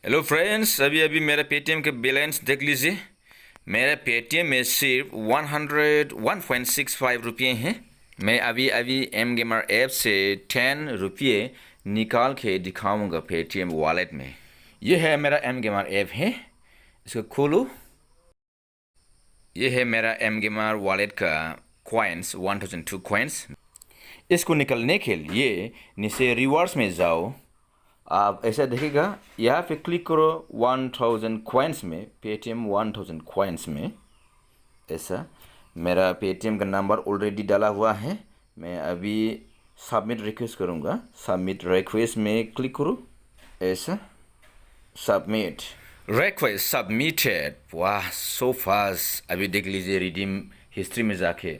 Hello friends, अभी अभी मेरा पेटीएम के बैलेंस देख लीजिए। मेरा पेटीएम में सिर्फ 101.65 रुपये हैं। मैं अभी अभी एम गेमर ऐप से 10 रुपये निकाल के दिखाऊंगा पेटीएम वॉलेट में। ये है मेरा एम गेमर ऐप है, इसको खोलो। ये है मेरा एम गेमर वॉलेट का कॉइन्स, 1002 कॉइन्स। इसको निकलने के लिए नीचे रिवॉर्ड्स में जाओ। आप ऐसा देखेगा, यहाँ पे क्लिक करो 1000 कॉइन्स में, पेटीएम 1000 कॉइन्स में। ऐसा मेरा पेटीएम का नंबर ऑलरेडी डाला हुआ है। मैं अभी सबमिट रिक्वेस्ट करूँगा। सबमिट रिक्वेस्ट में क्लिक करो। ऐसा सबमिट रिक्वेस्ट सबमिटेड। वाह, सो फास्ट। अभी देख लीजिए रिडीम हिस्ट्री में जाके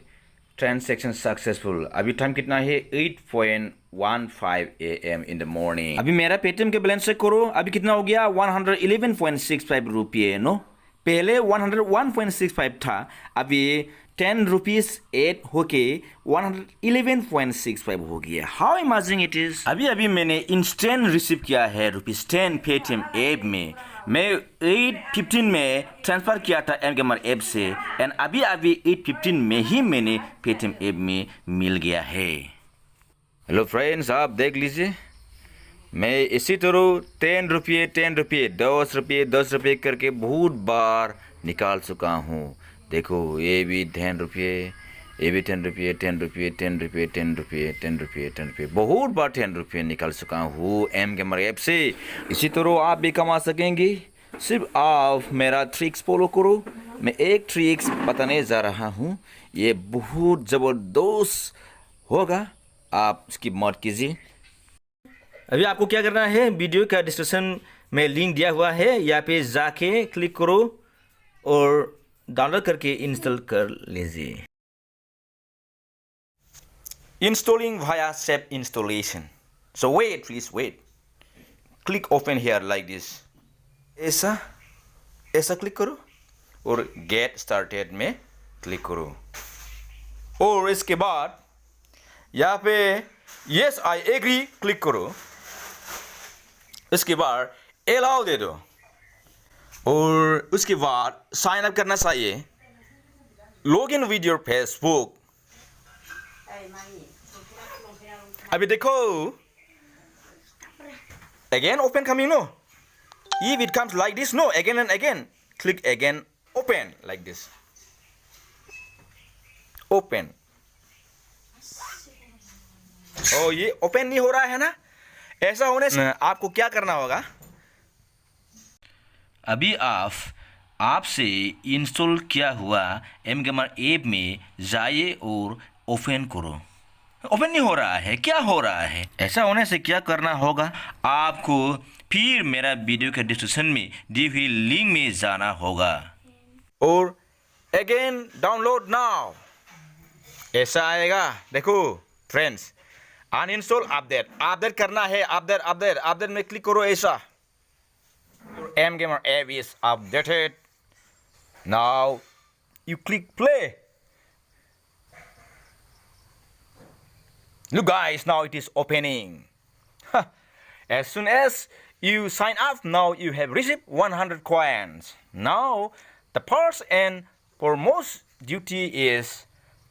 ट्रांजैक्शन सक्सेसफुल। अभी टाइम कितना है? 8:15 AM इन द मॉर्निंग। अभी मेरा पेटीएम के बैलेंस चेक करो। अभी कितना हो गया? 111.65 रुपये। नो, पहले 101.65 था, अभी 10 रुपीज एड होके 111.65 हो गया। How amazing it is. अभी अभी मैंने इंस्टेंट रिसीव किया है ₹10 पेटीएम ऐप में। मैं 8:15 में ट्रांसफर किया था एम गेमर ऐप से, एंड अभी अभी 8:15 में ही मैंने पेटीएम ऐप में मिल गया है। हेलो फ्रेंड्स, आप देख लीजिए, मैं इसी तरह 10 रुपये 10 रुपये 10 रुपये 10 रुपये करके बहुत बार निकाल चुका हूँ। देखो, ये भी 10 रुपये, ये भी 10 रुपये 10 रुपये 10 रुपये 10 रुपये 10 रुपये 10 रुपये, बहुत बार 10 रुपये निकाल चुका हूँ एम गेमर ऐप से। इसी तरह आप भी कमा सकेंगे। सिर्फ आप मेरा ट्रिक्स फॉलो करो। मैं एक ट्रिक्स बताने जा रहा हूँ, ये बहुत ज़बरदस्त होगा, आप स्किप मत कीजिए। अभी आपको क्या करना है, वीडियो का डिस्क्रिप्शन में लिंक दिया हुआ है, यहाँ पे जाके क्लिक करो और डाउनलोड करके इंस्टॉल कर लीजिए। Installing via safe installation. So wait, please wait. Click open here like this. ऐसा ऐसा क्लिक करो और गेट स्टार्टेड में क्लिक करो, और इसके बाद यहाँ पे यस आई एग्री क्लिक करो। इसके बाद अलाउ दे दो, और उसके बाद साइन अप करना चाहिए। Log in with your Facebook. अभी देखो, again open coming. No, if it comes like this, no, again and again click again, open like this, open। ओ, ये ओपन नहीं हो रहा है ना? ऐसा होने से आपको क्या करना होगा, अभी आपसे इंस्टॉल किया हुआ एम गेमर ऐप में जाइए और ओपन करो। ओपन नहीं हो रहा है, क्या हो रहा है? ऐसा होने से क्या करना होगा, आपको फिर मेरा वीडियो के डिस्क्रिप्शन में दी हुई लिंक में जाना होगा और अगेन डाउनलोड नाउ, ऐसा आएगा। देखो फ्रेंड्स, अनइंस्टॉल अपडेट करना है। अपडेट में क्लिक करो। ऐसा M gamer app is updated. Now you click play. Look guys, now it is opening. As soon as you sign up, now you have received 100 coins. Now the first and foremost duty is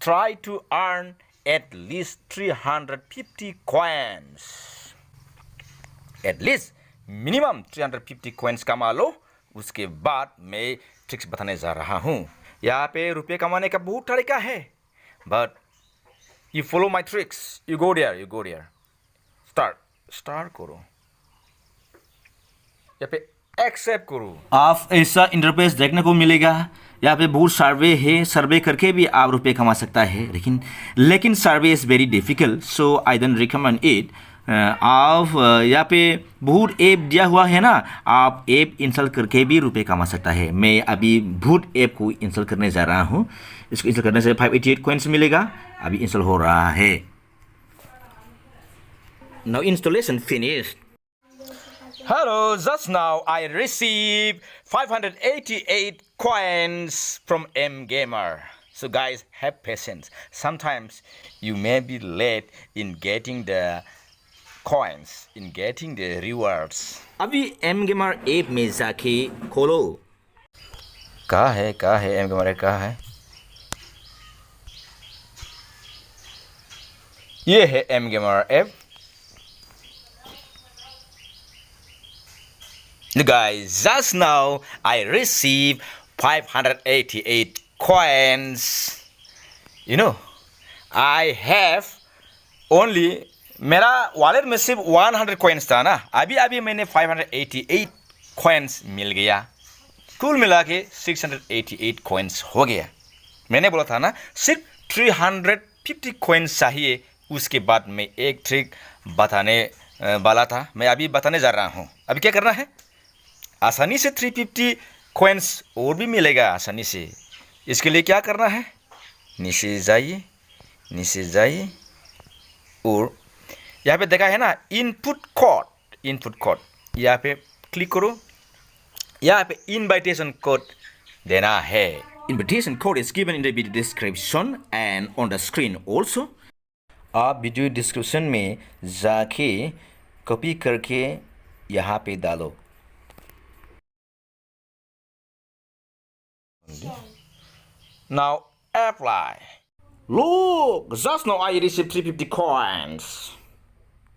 try to earn at least 350 coins. At least minimum 350 coins कमा लो। उसके बाद मैं tricks बताने जा रहा हूँ। यहाँ पे रुपये कमाने का बहुत तरीका है, but you follow my tricks. You go there. Start करो। यहाँ पे एक्सेप्ट करो। आप ऐसा इंटरफेस देखने को मिलेगा। यहाँ पे बहुत सर्वे है, सर्वे करके भी आप रुपये कमा सकता है, लेकिन survey is very difficult, so I don't recommend it. आप यहाँ पे बहुत ऐप दिया हुआ है ना, आप ऐप इंस्टॉल करके भी रुपये कमा सकता है। मैं अभी बहुत ऐप को इंस्टॉल करने जा रहा हूँ। इसको इंस्टॉल करने से 588 कॉइन्स मिलेगा। अभी इंस्टॉल हो रहा है। Now installation finished. Hello, just now I received 588 coins from M Gamer. So guys, have patience. Sometimes you may be late in getting the coins in getting the rewards. अभी M gamer app में जाके खोलो। कहाँ है M gamer app कहाँ है? ये है M gamer app. Guys, just now I received 588 coins. You know, I have only मेरा वॉलेट में सिर्फ 100 coins था ना, अभी मैंने 588 coins मिल गया। कुल मिला के 688 coins हो गया। मैंने बोला था ना सिर्फ 350 coins चाहिए। उसके बाद मैं एक ट्रिक बताने वाला था, मैं अभी बताने जा रहा हूँ। अभी क्या करना है? आसानी से 350 coins और भी मिलेगा आसानी से। इसके लिए क्या करना है? नीचे जाइए और यहाँ पे देखा है ना इनपुट कोड, यहाँ पे क्लिक करो। यहाँ पे इनविटेशन कोड देना है। Invitation code is given in the video description and on the screen also. आप वीडियो डिस्क्रिप्शन में जाके कॉपी करके यहाँ पे डालो। Now apply. Look, just now I received 350 coins.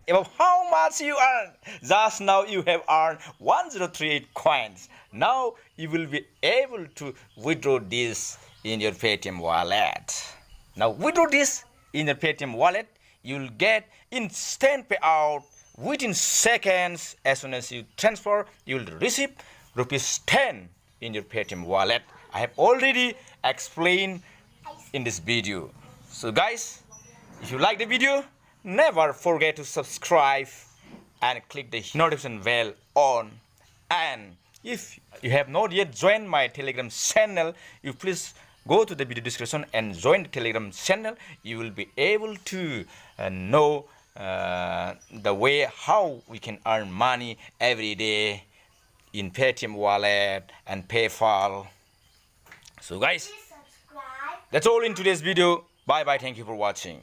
About how much you earn? Just now you have earned 1038 coins. Now you will be able to withdraw this in your Paytm wallet. Now withdraw this in your Paytm wallet. You will get instant payout within seconds. As soon as you transfer, you will receive ₹10 in your Paytm wallet. I have already explained in this video. So guys, if you like the video, never forget to subscribe and click the notification bell on. And if you have not yet joined my Telegram channel, you please go to the video description and join the Telegram channel. You will be able to know the way how we can earn money every day in Paytm wallet and PayPal. So guys, that's all in today's video. Bye bye. Thank you for watching.